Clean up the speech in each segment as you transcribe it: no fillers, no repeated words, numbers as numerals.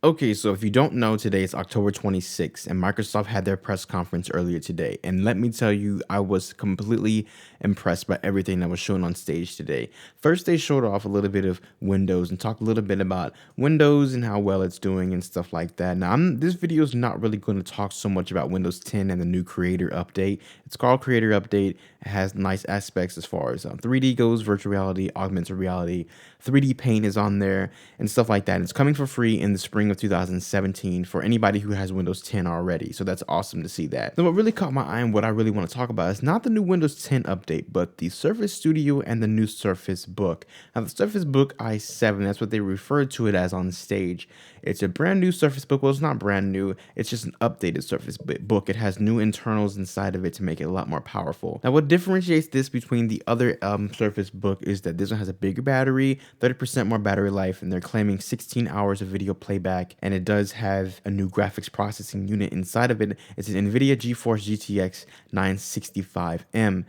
Okay, so if you don't know, today is October 26th, and Microsoft had their press conference earlier today. And let me tell you, I was completely impressed by everything that was shown on stage today. First, they showed off a little bit of Windows and talked a little bit about Windows and how well it's doing and stuff like that. Now, this video is not really going to talk so much about Windows 10 and the new Creator Update. It's called Creator Update. It has nice aspects as far as 3D goes, virtual reality, augmented reality, 3D Paint is on there, and stuff like that. It's coming for free in the spring of 2017 for anybody who has Windows 10 already. So that's awesome to see that. So what really caught my eye and what I really want to talk about is not the new Windows 10 update, but the Surface Studio and the new Surface Book. Now the Surface Book i7, that's what they referred to it as on stage. It's a brand new Surface Book. Well, it's not brand new. It's just an updated Surface Book. It has new internals inside of it to make it a lot more powerful. Now, what differentiates this between the other Surface Book is that this one has a bigger battery, 30% more battery life, and they're claiming 16 hours of video playback. And it does have a new graphics processing unit inside of it. It's an NVIDIA GeForce GTX 965M.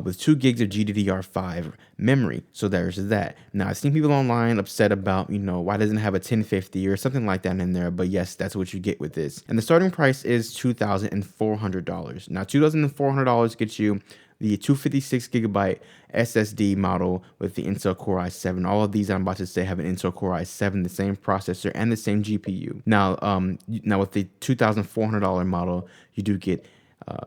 With 2 gigs of GDDR5 memory. So there's that. Now, I've seen people online upset about, why doesn't it have a 1050 or something like that in there? But yes, that's what you get with this. And the starting price is $2,400. Now, $2,400 gets you the 256 gigabyte SSD model with the Intel Core i7. All of these I'm about to say have an Intel Core i7, the same processor and the same GPU. Now with the $2,400 model, you do get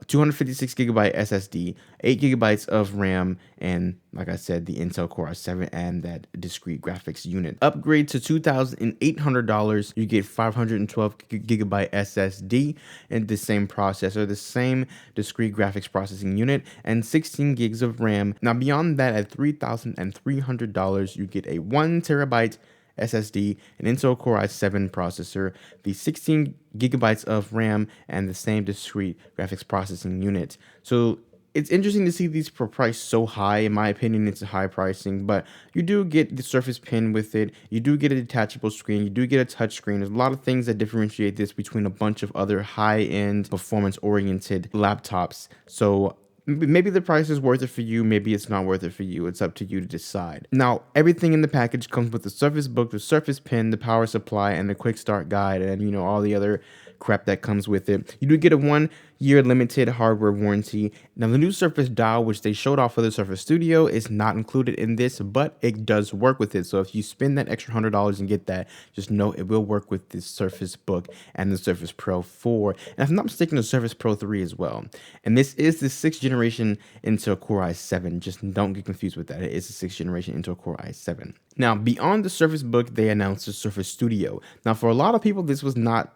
256 gigabyte SSD, 8 gigabytes of RAM, and like I said, the Intel Core i7 and that discrete graphics unit. Upgrade to $2,800, you get 512 gigabyte SSD and the same processor, the same discrete graphics processing unit, and 16 gigs of RAM. Now beyond that, at $3,300, you get a 1 terabyte SSD, an Intel Core i7 processor, the 16 gigabytes of RAM, and the same discrete graphics processing unit. So it's interesting to see these priced so high. In my opinion, it's a high pricing, but you do get the Surface Pen with it. You do get a detachable screen. You do get a touch screen. There's a lot of things that differentiate this between a bunch of other high-end, performance-oriented laptops. So maybe the price is worth it for you. Maybe it's not worth it for you. It's up to you to decide. Now, everything in the package comes with the Surface Book, the Surface Pen, the power supply, and the quick start guide, and all the other crap that comes with it. You do get a 1-year limited hardware warranty. Now, the new Surface Dial, which they showed off for the Surface Studio, is not included in this, but it does work with it. So if you spend that extra $100 and get that, just know it will work with this Surface Book and the Surface Pro 4. And if I'm not mistaken, the Surface Pro 3 as well. And this is the 6th generation Intel Core i7. Just don't get confused with that. It is the 6th generation Intel Core i7. Now, beyond the Surface Book, they announced the Surface Studio. Now, for a lot of people, this was not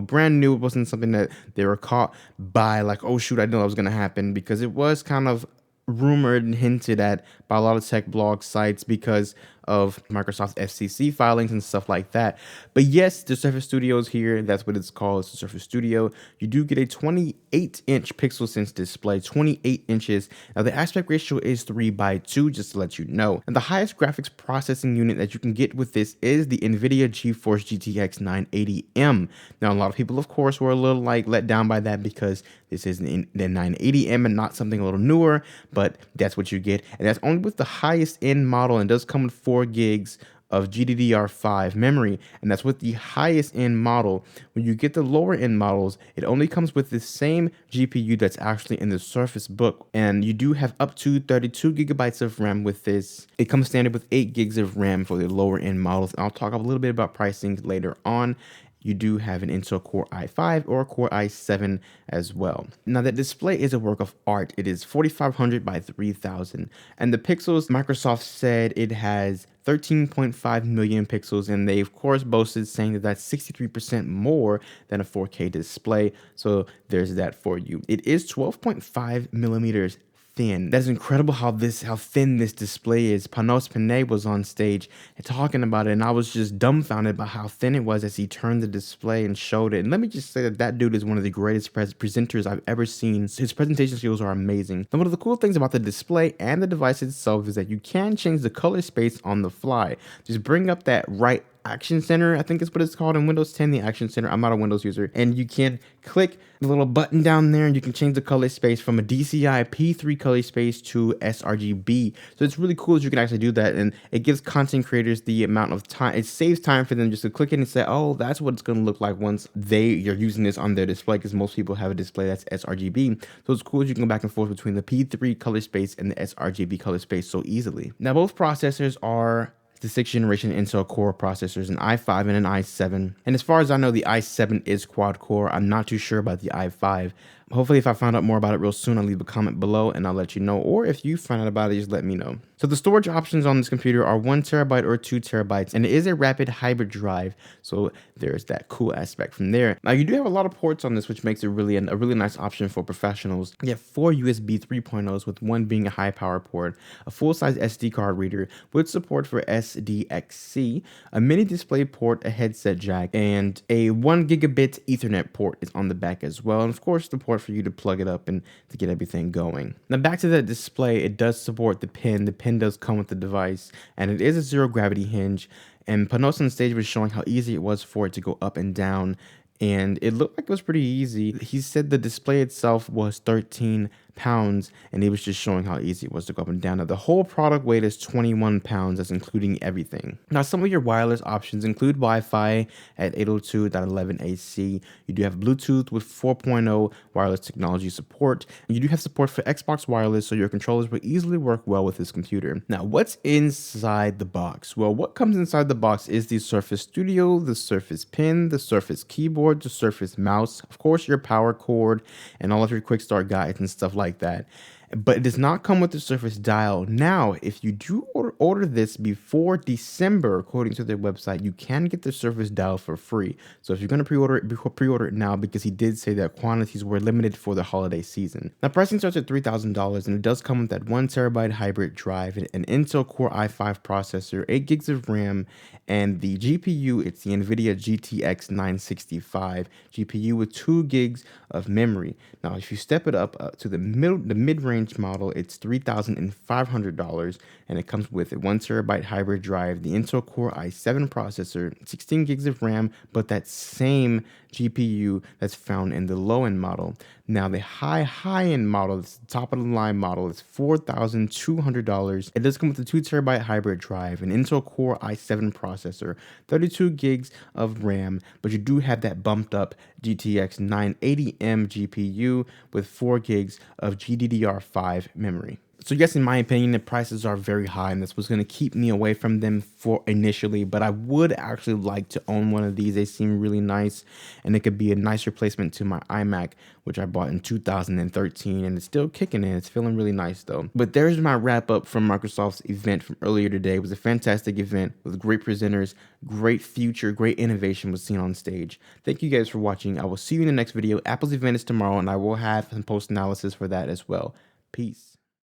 brand new. It wasn't something that they were caught by, like, oh shoot, I know that was going to happen, because it was kind of rumored and hinted at by a lot of tech blog sites because of Microsoft FCC filings and stuff like that. But yes, the Surface Studio is here. That's what it's called. It's the Surface Studio. You do get a 28-inch pixel sense display, 28 inches. Now the aspect ratio is 3:2, just to let you know. And the highest graphics processing unit that you can get with this is the NVIDIA GeForce GTX 980M. Now a lot of people, of course, were a little let down by that because this is the 980M and not something a little newer, but that's what you get. And that's only with the highest end model, and does come with 4 gigs of GDDR5 memory, and that's with the highest end model. When you get the lower end models, it only comes with the same GPU that's actually in the Surface Book, and you do have up to 32 gigabytes of RAM with this. It comes standard with 8 gigs of RAM for the lower end models, and I'll talk a little bit about pricing later on. You do have an Intel Core i5 or Core i7 as well. Now, the display is a work of art. It is 4500 by 3000, and the pixels, Microsoft said it has 13.5 million pixels, and they of course boasted saying that that's 63% more than a 4K display. So there's that for you. It is 12.5 millimeters thin. That's incredible how thin this display is. Panos Panay was on stage and talking about it, and I was just dumbfounded by how thin it was as he turned the display and showed it. And let me just say that dude is one of the greatest presenters I've ever seen. His presentation skills are amazing. And one of the cool things about the display and the device itself is that you can change the color space on the fly. Just bring up that right Action Center, I think is what it's called in Windows 10, the Action Center. I'm not a Windows user. And you can click the little button down there and you can change the color space from a DCI P3 color space to sRGB. So it's really cool that you can actually do that, and it gives content creators the amount of time. It saves time for them just to click in and say, oh, that's what it's going to look like once you're using this on their display, because most people have a display that's sRGB. So it's cool that you can go back and forth between the P3 color space and the sRGB color space so easily. Now, both processors are the 6th generation Intel Core processors, an i5 and an i7. And as far as I know, the i7 is quad core. I'm not too sure about the i5. Hopefully, if I find out more about it real soon, I'll leave a comment below and I'll let you know. Or if you find out about it, just let me know. So the storage options on this computer are 1 terabyte or 2 terabytes, and it is a rapid hybrid drive. So there's that cool aspect from there. Now, you do have a lot of ports on this, which makes it really a really nice option for professionals. You have 4 USB 3.0s, with one being a high power port, a full-size SD card reader with support for SDXC, a mini display port, a headset jack, and a 1 gigabit Ethernet port is on the back as well. And of course, the port for you to plug it up and to get everything going. Now, back to the display, it does support the pin. The pin does come with the device, and it is a zero gravity hinge. And Panos on stage was showing how easy it was for it to go up and down, and it looked like it was pretty easy. He said the display itself was 13 pounds, and he was just showing how easy it was to go up and down. Now, the whole product weight is 21 pounds. That's including everything. Now, some of your wireless options include Wi-Fi at 802.11ac. You do have Bluetooth with 4.0 wireless technology support. And you do have support for Xbox Wireless, so your controllers will easily work well with this computer. Now, what's inside the box? Well, what comes inside the box is the Surface Studio, the Surface Pen, the Surface Keyboard, the Surface Mouse, of course, your power cord, and all of your quick start guides and stuff like that. But it does not come with the Surface Dial. Now, if you do order this before December, according to their website, you can get the Surface Dial for free. So if you're going to pre-order it now, because he did say that quantities were limited for the holiday season. Now, pricing starts at $3,000, and it does come with that 1 terabyte hybrid drive, an Intel Core i5 processor, 8 gigs of RAM, and the GPU, it's the NVIDIA GTX 965 GPU with 2 gigs of memory. Now, if you step it up to the mid-range model, it's $3,500, and it comes with a 1 terabyte hybrid drive, the Intel Core i7 processor, 16 gigs of RAM, but that same GPU that's found in the low-end model. Now, the high-end model, it's the top-of-the-line model, is $4,200. It does come with a 2 terabyte hybrid drive, an Intel Core i7 processor, 32 gigs of RAM, but you do have that bumped-up GTX 980M GPU with 4 gigs of GDDR5 memory. So yes, in my opinion, the prices are very high, and that's what's going to keep me away from them for initially. But I would actually like to own one of these. They seem really nice, and it could be a nice replacement to my iMac, which I bought in 2013, and it's still kicking in. It's feeling really nice though. But there's my wrap up from Microsoft's event from earlier today. It was a fantastic event with great presenters, great future, great innovation was seen on stage. Thank you guys for watching. I will see you in the next video. Apple's event is tomorrow, and I will have some post analysis for that as well. Peace.